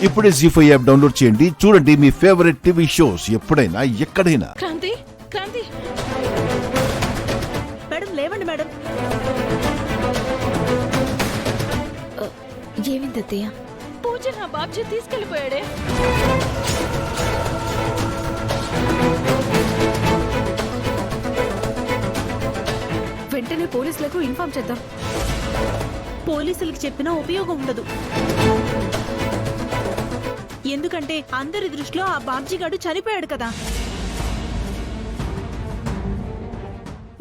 ఇప్పుడే జీ5 app download చేయండి. చూడండి మీ ఫేవరెట్ టీవీ షోస్ ఎప్పుడైనా ఎక్కడైనా. క్రాంతి క్రాంతి మేడం లేవండి మేడం. ఏమైంది అత్తయ్య? పూజ నా బాబ్జీ తీసుకెళ్లిపోయాడే. వెంటనే పోలీసులకు ఇన్ఫార్మ్ చేద్దాం. పోలీసులకు చెప్పినా ఉపయోగం ఉండదు. ఎందుకంటే అందరి దృష్టిలో ఆ బాబ్జీగాడు చనిపోయాడు కదా.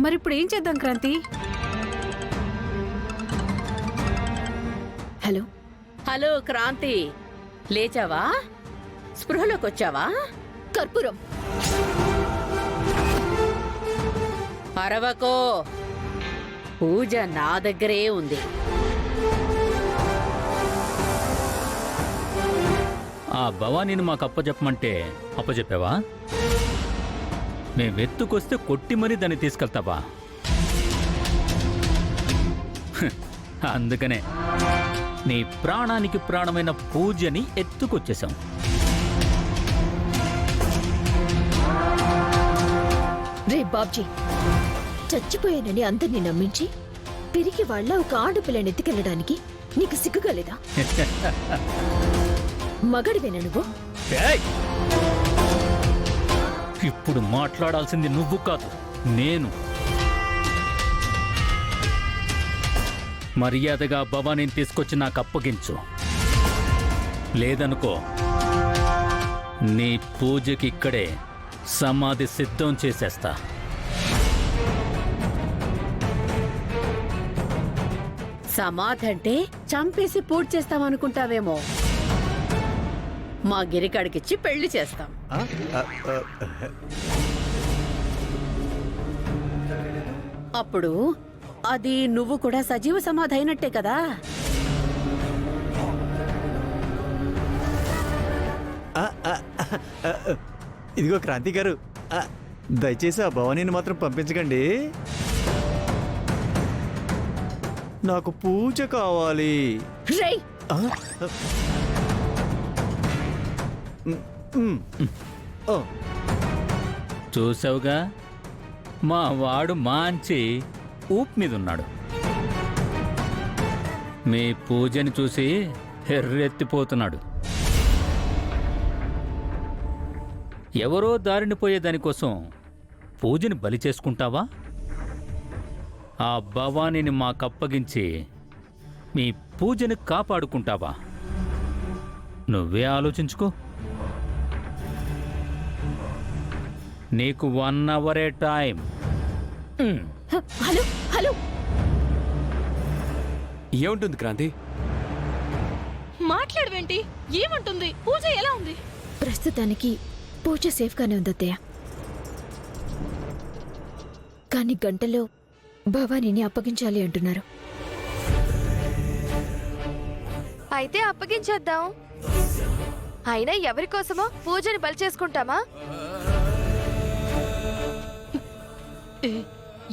మరిప్పుడు ఏం చేద్దాం క్రాంతి? హలో హలో క్రాంతి, లేచావా? స్పృహలోకి వచ్చావా? కర్పూరం. అరవకో, పూజ నా దగ్గరే ఉంది. ఆ భవానీని మాకు అప్పచెప్పమంటే అప్పచెప్పావా? మేమెత్తుకొస్తే కొట్టి మరీ దాన్ని తీసుకెళ్తావా? అందుకనే నీ ప్రాణానికి ప్రాణమైన పూజని ఎత్తుకొచ్చేశాం. రే బాబ్జీ, చచ్చిపోయానని అందరినీ నమ్మించి తిరిగి వాళ్ళ ఒక ఆడపిల్లని ఎత్తుకెళ్ళడానికి నీకు సిగ్గుగాలేదా? మగడివేనా నువ్వు? ఏయ్! ఇప్పుడు మాట్లాడాల్సింది నువ్వు కాదు, నేను. మర్యాదగా భవానీని తీసుకొచ్చి నాకు అప్పగించు. లేదనుకో, నీ పూజకి ఇక్కడే సమాధి సిద్ధం చేసేస్తా. సమాధి అంటే చంపేసి పూజ చేస్తామనుకుంటావేమో. మా గిరికాడికిచ్చి పెళ్లి చేస్తాం. అప్పుడు అది నువ్వు కూడా సజీవ సమాధి అయినట్టే కదా. ఇదిగో క్రాంతి గారు, దయచేసి ఆ భవానీని మాత్రం పంపించకండి. నాకు పూజ కావాలి. రేయ్, చూసావుగా, మా వాడు మంచి ఊపు మీద ఉన్నాడు. మీ పూజని చూసి ఎర్రెత్తిపోతున్నాడు. ఎవరో దారిని పోయే దానికోసం పూజని బలి చేసుకుంటావా? ఆ భవానీని మాకప్పగించి మీ పూజని కాపాడుకుంటావా? నువ్వే ఆలోచించుకో. నీకు 1 అవరే టైం. హలో హలో, ఏముంటుంది క్రాంతి? మాట్లాడవేంటి? ఏమంటుంది? పూజ ఎలా ఉంది? ప్రస్తుతానికి పూజ సేఫ్గానే ఉంది అత్తయ్య. కానీ గంటలో భవానీని అప్పగించాలి అంటున్నారు. అయితే అప్పగించేద్దాం. అయినా ఎవరి కోసమో పూజని బలి చేసుకుంటామా?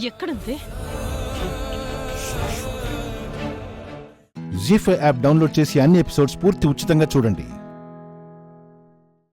ఎక్కడుంది? జీ5 యాప్ డౌన్లోడ్ చేసి అన్ని ఎపిసోడ్స్ పూర్తి ఉచితంగా చూడండి.